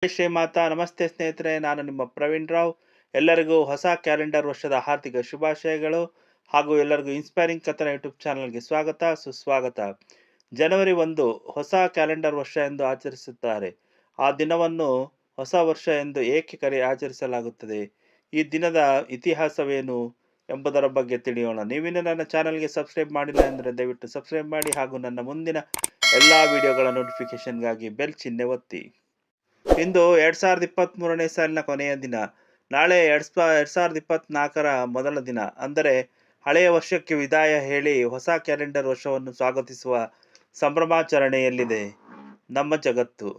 ಜೈ ಶ್ರೀಮಾತಾ ನಮಸ್ತೆ ಸ್ನೇಹಿತರೆ, ನಾನು ನಿಮ್ಮ ಪ್ರವೀಣ್ ರಾವ್. ಎಲ್ಲರಿಗೂ ಹೊಸ ಕ್ಯಾಲೆಂಡರ್ ವರ್ಷದ ಹಾರ್ದಿಕ ಶುಭಾಶಯಗಳು ಹಾಗೂ ಎಲ್ಲರಿಗೂ ಇನ್ಸ್ಪೈರಿಂಗ್ ಕಥನ ಯೂಟ್ಯೂಬ್ ಚಾನಲ್ಗೆ ಸ್ವಾಗತ ಸುಸ್ವಾಗತ. ಜನವರಿ 1 ಹೊಸ ಕ್ಯಾಲೆಂಡರ್ ವರ್ಷ ಎಂದು ಆಚರಿಸುತ್ತಾರೆ. ಆ ದಿನವನ್ನು ಹೊಸ ವರ್ಷ ಎಂದು ಏಕೆ ಆಚರಿಸಲಾಗುತ್ತದೆ? ಈ ದಿನದ ಇತಿಹಾಸವೇನು ಎಂಬುದರ ಬಗ್ಗೆ ತಿಳಿಯೋಣ. ನೀವಿನ್ನು ನನ್ನ ಚಾನಲ್ಗೆ ಸಬ್ಸ್ಕ್ರೈಬ್ ಮಾಡಿಲ್ಲ ಅಂದರೆ ದಯವಿಟ್ಟು ಸಬ್ಸ್ಕ್ರೈಬ್ ಮಾಡಿ ಹಾಗೂ ನನ್ನ ಮುಂದಿನ ಎಲ್ಲ ವಿಡಿಯೋಗಳ ನೋಟಿಫಿಕೇಷನ್ಗಾಗಿ ಬೆಲ್ ಚಿಹ್ನೆ ಒತ್ತಿ. ಇಂದು 2023ನೇ ಸಾಲಿನ ಕೊನೆಯ ದಿನ. ನಾಳೆ 2024ರ ಮೊದಲ ದಿನ. ಅಂದರೆ ಹಳೆಯ ವರ್ಷಕ್ಕೆ ವಿದಾಯ ಹೇಳಿ ಹೊಸ ಕ್ಯಾಲೆಂಡರ್ ವರ್ಷವನ್ನು ಸ್ವಾಗತಿಸುವ ಸಂಭ್ರಮಾಚರಣೆಯಲ್ಲಿದೆ ನಮ್ಮ ಜಗತ್ತು.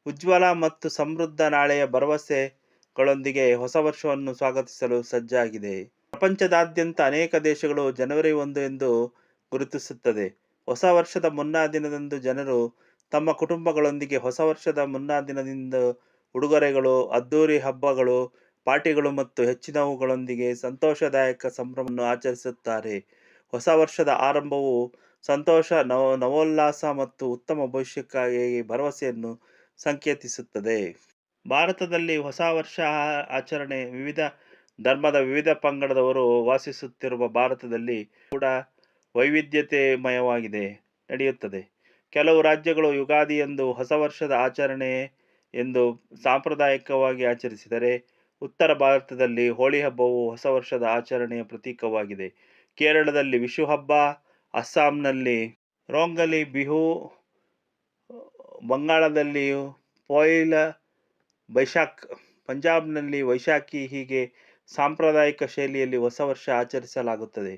ಉಜ್ವಲ ಮತ್ತು ಸಮೃದ್ಧ ನಾಳೆಯ ಭರವಸೆಗಳೊಂದಿಗೆ ಹೊಸ ವರ್ಷವನ್ನು ಸ್ವಾಗತಿಸಲು ಸಜ್ಜಾಗಿದೆ. ಪ್ರಪಂಚದಾದ್ಯಂತ ಅನೇಕ ದೇಶಗಳು ಜನವರಿ 1 ಎಂದು ಗುರುತಿಸುತ್ತದೆ. ಹೊಸ ವರ್ಷದ ಮುನ್ನಾ ದಿನದಂದು ಜನರು ತಮ್ಮ ಕುಟುಂಬಗಳೊಂದಿಗೆ ಹೊಸ ವರ್ಷದ ಮುನ್ನಾ ದಿನದಿಂದ ಉಡುಗೊರೆಗಳು, ಅದ್ದೂರಿ ಹಬ್ಬಗಳು, ಪಾರ್ಟಿಗಳು ಮತ್ತು ಹೆಚ್ಚಿನವುಗಳೊಂದಿಗೆ ಸಂತೋಷದಾಯಕ ಸಂಭ್ರಮವನ್ನು ಆಚರಿಸುತ್ತಾರೆ. ಹೊಸ ವರ್ಷದ ಆರಂಭವು ಸಂತೋಷ, ನವೋಲ್ಲಾಸ ಮತ್ತು ಉತ್ತಮ ಭವಿಷ್ಯಕ್ಕಾಗಿ ಭರವಸೆಯನ್ನು ಸಂಕೇತಿಸುತ್ತದೆ. ಭಾರತದಲ್ಲಿ ಹೊಸ ವರ್ಷ ಆಚರಣೆ ವಿವಿಧ ಧರ್ಮದ ವಿವಿಧ ಪಂಗಡದವರು ವಾಸಿಸುತ್ತಿರುವ ಭಾರತದಲ್ಲಿ ಕೂಡ ವೈವಿಧ್ಯತೆಮಯವಾಗಿದೆ ನಡೆಯುತ್ತದೆ. ಕೆಲವು ರಾಜ್ಯಗಳು ಯುಗಾದಿಯಂದು ಹೊಸ ವರ್ಷದ ಆಚರಣೆ ಎಂದು ಸಾಂಪ್ರದಾಯಿಕವಾಗಿ ಆಚರಿಸಿದರೆ, ಉತ್ತರ ಭಾರತದಲ್ಲಿ ಹೋಳಿ ಹಬ್ಬವು ಹೊಸ ವರ್ಷದ ಆಚರಣೆಯ ಪ್ರತೀಕವಾಗಿದೆ. ಕೇರಳದಲ್ಲಿ ವಿಷು ಹಬ್ಬ, ಅಸ್ಸಾಂನಲ್ಲಿ ರೋಂಗಲಿ ಬಿಹು, ಬಂಗಾಳದಲ್ಲಿ ಪೊಯಿಲ ಬೈಶಾಖ್, ಪಂಜಾಬ್ನಲ್ಲಿ ವೈಶಾಖಿ ಹೀಗೆ ಸಾಂಪ್ರದಾಯಿಕ ಶೈಲಿಯಲ್ಲಿ ಹೊಸ ವರ್ಷ ಆಚರಿಸಲಾಗುತ್ತದೆ.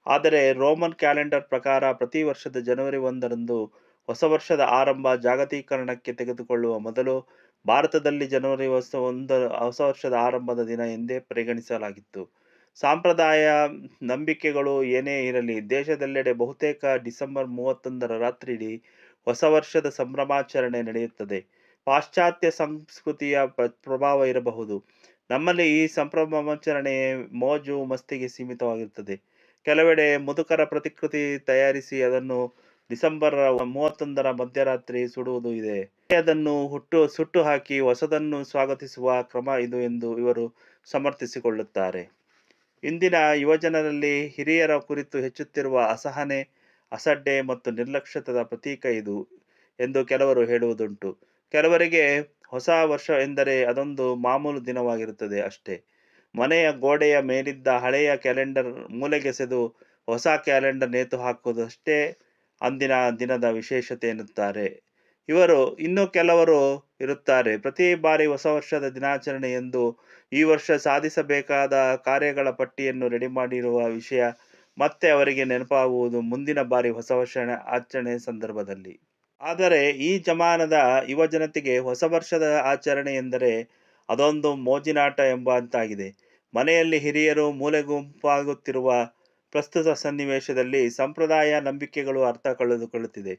ಆದರೆ ರೋಮನ್ ಕ್ಯಾಲೆಂಡರ್ ಪ್ರಕಾರ ಪ್ರತಿ ವರ್ಷದ ಜನವರಿ 1ರಂದು ಹೊಸ ವರ್ಷದ ಆರಂಭ ಜಾಗತೀಕರಣಕ್ಕೆ ತೆಗೆದುಕೊಳ್ಳುವ ಮೊದಲು ಭಾರತದಲ್ಲಿ ಜನವರಿ 1 ಹೊಸ ವರ್ಷದ ಆರಂಭದ ದಿನ ಎಂದೇ ಪರಿಗಣಿಸಲಾಗಿತ್ತು. ಸಂಪ್ರದಾಯ ನಂಬಿಕೆಗಳು ಏನೇ ಇರಲಿ, ದೇಶದೆಲ್ಲೆಡೆ ಬಹುತೇಕ ಡಿಸೆಂಬರ್ 31ರ ರಾತ್ರಿಯಿಡೀ ಹೊಸ ವರ್ಷದ ಸಂಭ್ರಮಾಚರಣೆ ನಡೆಯುತ್ತದೆ. ಪಾಶ್ಚಾತ್ಯ ಸಂಸ್ಕೃತಿಯ ಪ್ರಭಾವ ಇರಬಹುದು. ನಮ್ಮಲ್ಲಿ ಈ ಸಂಭ್ರಮಾಚರಣೆ ಮೋಜು ಮಸ್ತಿಗೆ ಸೀಮಿತವಾಗಿರುತ್ತದೆ. ಕೆಲವೆಡೆ ಮುದುಕರ ಪ್ರತಿಕೃತಿ ತಯಾರಿಸಿ ಅದನ್ನು ಡಿಸೆಂಬರ್ 31ರ ಮಧ್ಯರಾತ್ರಿ ಸುಡುವುದೂ ಇದೆ. ಅದನ್ನು ಸುಟ್ಟು ಹಾಕಿ ಹೊಸದನ್ನು ಸ್ವಾಗತಿಸುವ ಕ್ರಮ ಇದು ಎಂದು ಇವರು ಸಮರ್ಥಿಸಿಕೊಳ್ಳುತ್ತಾರೆ. ಇಂದಿನ ಯುವಜನರಲ್ಲಿ ಹಿರಿಯರ ಕುರಿತು ಹೆಚ್ಚುತ್ತಿರುವ ಅಸಹನೆ, ಅಸಡ್ಡೆ ಮತ್ತು ನಿರ್ಲಕ್ಷ್ಯದ ಪ್ರತೀಕ ಇದು ಎಂದು ಕೆಲವರು ಹೇಳುವುದುಂಟು. ಕೆಲವರಿಗೆ ಹೊಸ ವರ್ಷ ಎಂದರೆ ಅದೊಂದು ಮಾಮೂಲು ದಿನವಾಗಿರುತ್ತದೆ ಅಷ್ಟೇ. ಮನೆಯ ಗೋಡೆಯ ಮೇಲಿದ್ದ ಹಳೆಯ ಕ್ಯಾಲೆಂಡರ್ ಮೂಲೆಗೆಸೆದು ಹೊಸ ಕ್ಯಾಲೆಂಡರ್ ನೇತು ಹಾಕುವುದಷ್ಟೇ ಅಂದಿನ ದಿನದ ವಿಶೇಷತೆ ಎನ್ನುತ್ತಾರೆ. ಇನ್ನು ಕೆಲವರು ಇರುತ್ತಾರೆ, ಪ್ರತಿ ಬಾರಿ ಹೊಸ ವರ್ಷದ ದಿನಾಚರಣೆ ಎಂದು ಈ ವರ್ಷ ಸಾಧಿಸಬೇಕಾದ ಕಾರ್ಯಗಳ ಪಟ್ಟಿಯನ್ನು ರೆಡಿ ಮಾಡಿರುವ ವಿಷಯ ಮತ್ತೆ ಅವರಿಗೆ ನೆನಪಾಗುವುದು ಮುಂದಿನ ಬಾರಿ ಹೊಸ ವರ್ಷ ಆಚರಣೆ ಸಂದರ್ಭದಲ್ಲಿ. ಆದರೆ ಈ ಜಮಾನದ ಯುವಜನತೆಗೆ ಹೊಸ ವರ್ಷದ ಆಚರಣೆ ಎಂದರೆ ಅದೊಂದು ಮೋಜಿನಾಟ ಎಂಬಂತಾಗಿದೆ. ಮನೆಯಲ್ಲಿ ಹಿರಿಯರು ಮೂಲೆಗುಂಪಾಗುತ್ತಿರುವ ಪ್ರಸ್ತುತ ಸನ್ನಿವೇಶದಲ್ಲಿ ಸಂಪ್ರದಾಯ ನಂಬಿಕೆಗಳು ಅರ್ಥ ಕಳೆದುಕೊಳ್ಳುತ್ತಿದೆ.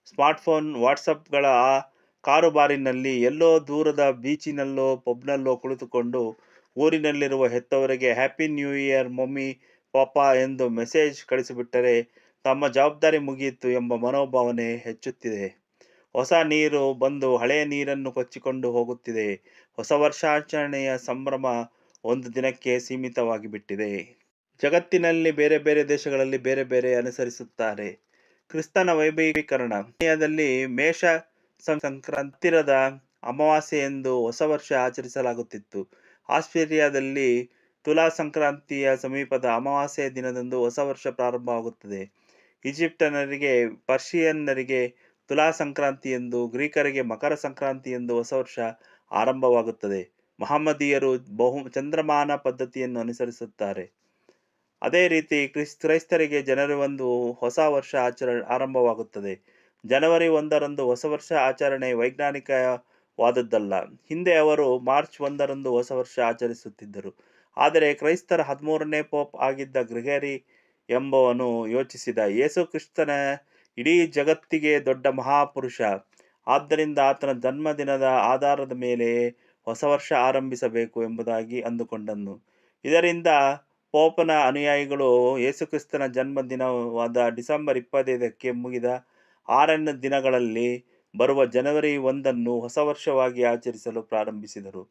ಸ್ಮಾರ್ಟ್ಫೋನ್, ವಾಟ್ಸಪ್ಗಳ ಆ ಕಾರುಬಾರಿನಲ್ಲಿ ಎಲ್ಲೋ ದೂರದ ಬೀಚಿನಲ್ಲೋ ಪಬ್ನಲ್ಲೋ ಕುಳಿತುಕೊಂಡು ಊರಿನಲ್ಲಿರುವ ಹೆತ್ತವರಿಗೆ ಹ್ಯಾಪಿ ನ್ಯೂ ಇಯರ್ ಮಮ್ಮಿ ಪಾಪಾ ಎಂದು ಮೆಸೇಜ್ ಕಳಿಸಿಬಿಟ್ಟರೆ ತಮ್ಮ ಜವಾಬ್ದಾರಿ ಮುಗಿಯಿತು ಎಂಬ ಮನೋಭಾವನೆ ಹೆಚ್ಚುತ್ತಿದೆ. ಹೊಸ ನೀರು ಬಂದು ಹಳೆಯ ನೀರನ್ನು ಕೊಚ್ಚಿಕೊಂಡು ಹೋಗುತ್ತಿದೆ. ಹೊಸ ವರ್ಷಾಚರಣೆಯ ಸಂಭ್ರಮ ಒಂದು ದಿನಕ್ಕೆ ಸೀಮಿತವಾಗಿ ಬಿಟ್ಟಿದೆ. ಜಗತ್ತಿನಲ್ಲಿ ಬೇರೆ ಬೇರೆ ದೇಶಗಳಲ್ಲಿ ಬೇರೆ ಬೇರೆ ಅನುಸರಿಸುತ್ತಾರೆ. ಕ್ರಿಸ್ತನ ವೈಭವೀಕರಣ ದಲ್ಲಿ ಮೇಷ ಸಂಕ್ರಾಂತಿರದ ಅಮಾವಾಸ್ಯೆ ಎಂದು ಹೊಸ ವರ್ಷ ಆಚರಿಸಲಾಗುತ್ತಿತ್ತು. ಆಸ್ಟ್ರೇಲಿಯಾದಲ್ಲಿ ತುಲಾ ಸಂಕ್ರಾಂತಿಯ ಸಮೀಪದ ಅಮಾವಾಸ್ಯೆಯ ದಿನದಂದು ಹೊಸ ವರ್ಷ ಪ್ರಾರಂಭವಾಗುತ್ತದೆ. ಈಜಿಪ್ಟಿನರಿಗೆ, ಪರ್ಷಿಯನ್ನರಿಗೆ ತುಲಾ ಸಂಕ್ರಾಂತಿ ಎಂದು, ಗ್ರೀಕರಿಗೆ ಮಕರ ಸಂಕ್ರಾಂತಿ ಎಂದು ಹೊಸ ವರ್ಷ ಆರಂಭವಾಗುತ್ತದೆ. ಮಹಮ್ಮದೀಯರು ಚಂದ್ರಮಾನ ಪದ್ಧತಿಯನ್ನು ಅನುಸರಿಸುತ್ತಾರೆ. ಅದೇ ರೀತಿ ಕ್ರೈಸ್ತರಿಗೆ ಜನವರಿ 1 ಹೊಸ ವರ್ಷ ಆರಂಭವಾಗುತ್ತದೆ. ಜನವರಿ 1ರಂದು ಹೊಸ ವರ್ಷ ಆಚರಣೆ ವೈಜ್ಞಾನಿಕವಾದದ್ದಲ್ಲ. ಹಿಂದೆ ಅವರು ಮಾರ್ಚ್ 1ರಂದು ಹೊಸ ವರ್ಷ ಆಚರಿಸುತ್ತಿದ್ದರು. ಆದರೆ ಕ್ರೈಸ್ತರ 13ನೇ ಪೋಪ್ ಆಗಿದ್ದ ಗ್ರೆಗರಿ ಎಂಬವನು ಯೋಚಿಸಿದ, ಯೇಸು ಕ್ರಿಸ್ತನ ಇಡೀ ಜಗತ್ತಿಗೆ ದೊಡ್ಡ ಮಹಾಪುರುಷ, ಆದ್ದರಿಂದ ಆತನ ಜನ್ಮದಿನದ ಆಧಾರದ ಮೇಲೆ ಹೊಸ ವರ್ಷ ಆರಂಭಿಸಬೇಕು ಎಂಬುದಾಗಿ ಅಂದುಕೊಂಡನು. ಇದರಿಂದ ಪೋಪನ ಅನುಯಾಯಿಗಳು ಯೇಸುಕ್ರಿಸ್ತನ ಜನ್ಮದಿನವಾದ ಡಿಸೆಂಬರ್ 25ಕ್ಕೆ ಮುಗಿದ 6 ದಿನಗಳಲ್ಲಿ ಬರುವ ಜನವರಿ 1 ಹೊಸ ವರ್ಷವಾಗಿ ಆಚರಿಸಲು ಪ್ರಾರಂಭಿಸಿದರು.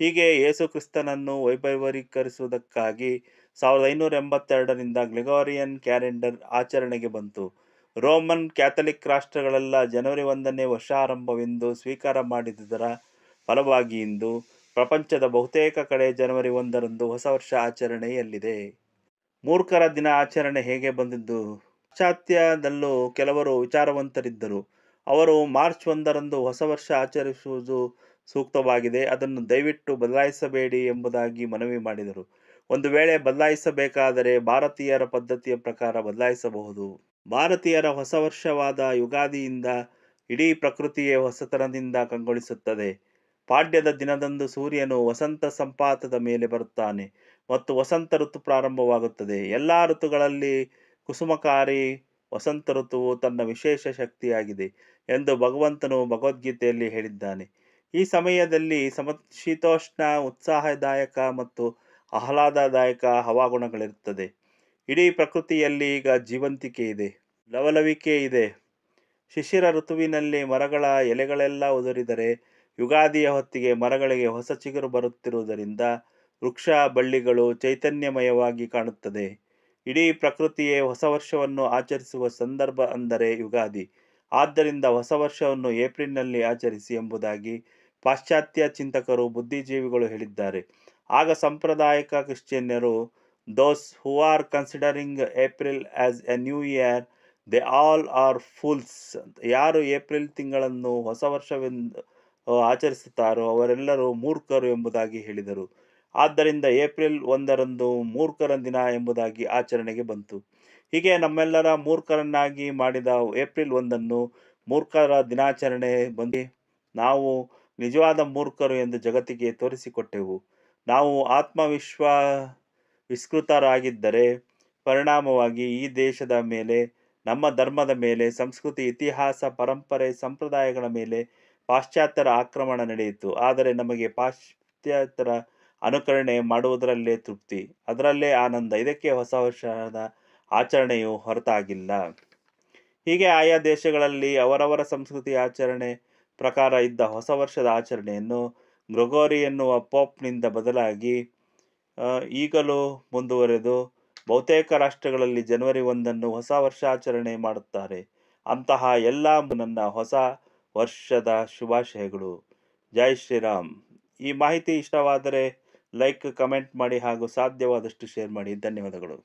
ಹೀಗೆ ಯೇಸು ಕ್ರಿಸ್ತನನ್ನು ವೈಭವೀಕರಿಸುವುದಕ್ಕಾಗಿ 1582ರಿಂದ ಗ್ರೆಗೋರಿಯನ್ ಕ್ಯಾಲೆಂಡರ್ ಆಚರಣೆಗೆ ಬಂತು. ರೋಮನ್ ಕ್ಯಾಥಲಿಕ್ ರಾಷ್ಟ್ರಗಳೆಲ್ಲ ಜನವರಿ 1ನೇ ವರ್ಷಾರಂಭವೆಂದು ಸ್ವೀಕಾರ ಮಾಡಿದುದರ ಫಲವಾಗಿ ಇಂದು ಪ್ರಪಂಚದ ಬಹುತೇಕ ಕಡೆ ಜನವರಿ 1ರಂದು ಹೊಸ ವರ್ಷ ಆಚರಣೆಯಲ್ಲಿದೆ. ಮೂರ್ಖರ ದಿನ ಆಚರಣೆ ಹೇಗೆ ಬಂದಿದ್ದು? ಪಾಶ್ಚಾತ್ಯದಲ್ಲೂ ಕೆಲವರು ವಿಚಾರವಂತರಿದ್ದರು. ಅವರು ಮಾರ್ಚ್ 1ರಂದು ಹೊಸ ವರ್ಷ ಆಚರಿಸುವುದು ಸೂಕ್ತವಾಗಿದೆ, ಅದನ್ನು ದಯವಿಟ್ಟು ಬದಲಾಯಿಸಬೇಡಿ ಎಂಬುದಾಗಿ ಮನವಿ ಮಾಡಿದರು. ಒಂದು ವೇಳೆ ಬದಲಾಯಿಸಬೇಕಾದರೆ ಭಾರತೀಯರ ಪದ್ಧತಿಯ ಪ್ರಕಾರ ಬದಲಾಯಿಸಬಹುದು. ಭಾರತೀಯರ ಹೊಸ ವರ್ಷವಾದ ಯುಗಾದಿಯಿಂದ ಇಡೀ ಪ್ರಕೃತಿಯೇ ಹೊಸತನದಿಂದ ಕಂಗೊಳಿಸುತ್ತದೆ. ಪಾಡ್ಯದ ದಿನದಂದು ಸೂರ್ಯನು ವಸಂತ ಸಂಪಾತದ ಮೇಲೆ ಬರುತ್ತಾನೆ ಮತ್ತು ವಸಂತ ಋತು ಪ್ರಾರಂಭವಾಗುತ್ತದೆ. ಎಲ್ಲ ಋತುಗಳಲ್ಲಿ ಕುಸುಮಕಾರಿ ವಸಂತ ಋತುವು ತನ್ನ ವಿಶೇಷ ಶಕ್ತಿಯಾಗಿದೆ ಎಂದು ಭಗವಂತನು ಭಗವದ್ಗೀತೆಯಲ್ಲಿ ಹೇಳಿದ್ದಾನೆ. ಈ ಸಮಯದಲ್ಲಿ ಸಮಶೀತೋಷ್ಣ, ಉತ್ಸಾಹದಾಯಕ ಮತ್ತು ಆಹ್ಲಾದದಾಯಕ ಹವಾಗುಣಗಳಿರುತ್ತದೆ. ಇಡೀ ಪ್ರಕೃತಿಯಲ್ಲಿ ಈಗ ಜೀವಂತಿಕೆ ಇದೆ, ಲವಲವಿಕೆ ಇದೆ. ಶಿಶಿರ ಋತುವಿನಲ್ಲಿ ಮರಗಳ ಎಲೆಗಳೆಲ್ಲ ಉದುರಿದರೆ ಯುಗಾದಿಯ ಹೊತ್ತಿಗೆ ಮರಗಳಿಗೆ ಹೊಸ ಚಿಗುರು ಬರುತ್ತಿರುವುದರಿಂದ ವೃಕ್ಷ ಬಳ್ಳಿಗಳು ಚೈತನ್ಯಮಯವಾಗಿ ಕಾಣುತ್ತದೆ. ಇಡೀ ಪ್ರಕೃತಿಯೇ ಹೊಸ ವರ್ಷವನ್ನು ಆಚರಿಸುವ ಸಂದರ್ಭ ಅಂದರೆ ಯುಗಾದಿ. ಆದ್ದರಿಂದ ಹೊಸ ವರ್ಷವನ್ನು ಏಪ್ರಿಲ್ನಲ್ಲಿ ಆಚರಿಸಿ ಎಂಬುದಾಗಿ ಪಾಶ್ಚಾತ್ಯ ಚಿಂತಕರು, ಬುದ್ಧಿಜೀವಿಗಳು ಹೇಳಿದ್ದಾರೆ. ಆಗ ಸಾಂಪ್ರದಾಯಿಕ ಕ್ರಿಶ್ಚಿಯನ್ನರು, those who are considering April as a new year, they all are fools, ಯಾರು ಏಪ್ರಿಲ್ ತಿಂಗಳನ್ನು ಹೊಸ ವರ್ಷವೆಂದು ಆಚರಿಸುತ್ತಾರೋ ಅವರೆಲ್ಲರೂ ಮೂರ್ಖರು ಎಂಬುದಾಗಿ ಹೇಳಿದರು. ಆದ್ದರಿಂದ ಏಪ್ರಿಲ್ 1ರಂದು ಮೂರ್ಖರ ದಿನ ಎಂಬುದಾಗಿ ಆಚರಣೆಗೆ ಬಂತು. ಹೀಗೆ ನಮ್ಮೆಲ್ಲರ ಮೂರ್ಖರನ್ನಾಗಿ ಮಾಡಿದ ಏಪ್ರಿಲ್ 1ನ್ನು ಮೂರ್ಖರ ದಿನಾಚರಣೆ ಬಂದು ನಾವು ನಿಜವಾದ ಮೂರ್ಖರು ಎಂದು ಜಗತ್ತಿಗೆ ತೋರಿಸಿಕೊಟ್ಟೆವು. ನಾವು ವಿಸ್ಕೃತರಾಗಿದ್ದರೆ ಪರಿಣಾಮವಾಗಿ ಈ ದೇಶದ ಮೇಲೆ, ನಮ್ಮ ಧರ್ಮದ ಮೇಲೆ, ಸಂಸ್ಕೃತಿ, ಇತಿಹಾಸ, ಪರಂಪರೆ, ಸಂಪ್ರದಾಯಗಳ ಮೇಲೆ ಪಾಶ್ಚಾತ್ಯರ ಆಕ್ರಮಣ ನಡೆಯಿತು. ಆದರೆ ನಮಗೆ ಪಾಶ್ಚಾತ್ಯರ ಅನುಕರಣೆ ಮಾಡುವುದರಲ್ಲೇ ತೃಪ್ತಿ, ಅದರಲ್ಲೇ ಆನಂದ. ಇದಕ್ಕೆ ಹೊಸ ವರ್ಷದ ಆಚರಣೆಯು ಹೊರತಾಗಿಲ್ಲ. ಹೀಗೆ ಆಯಾ ದೇಶಗಳಲ್ಲಿ ಅವರವರ ಸಂಸ್ಕೃತಿ ಆಚರಣೆ ಪ್ರಕಾರ ಇದ್ದ ಹೊಸ ವರ್ಷದ ಆಚರಣೆಯನ್ನು ಗ್ರೆಗೋರಿ ಎನ್ನುವ ಪೋಪ್ನಿಂದ ಬದಲಾಗಿ ಈಗಲೂ ಮುಂದುವರೆದು ಬಹುತೇಕ ರಾಷ್ಟ್ರಗಳಲ್ಲಿ ಜನವರಿ 1ನ್ನು ಹೊಸ ವರ್ಷಾಚರಣೆ ಮಾಡುತ್ತಾರೆ. ಅಂತಹ ಎಲ್ಲ ನನ್ನ ಹೊಸ ವರ್ಷದ ಶುಭಾಶಯಗಳು. ಜೈ ಶ್ರೀರಾಮ್. ಈ ಮಾಹಿತಿ ಇಷ್ಟವಾದರೆ ಲೈಕ್, ಕಮೆಂಟ್ ಮಾಡಿ ಹಾಗೂ ಸಾಧ್ಯವಾದಷ್ಟು ಶೇರ್ ಮಾಡಿ. ಧನ್ಯವಾದಗಳು.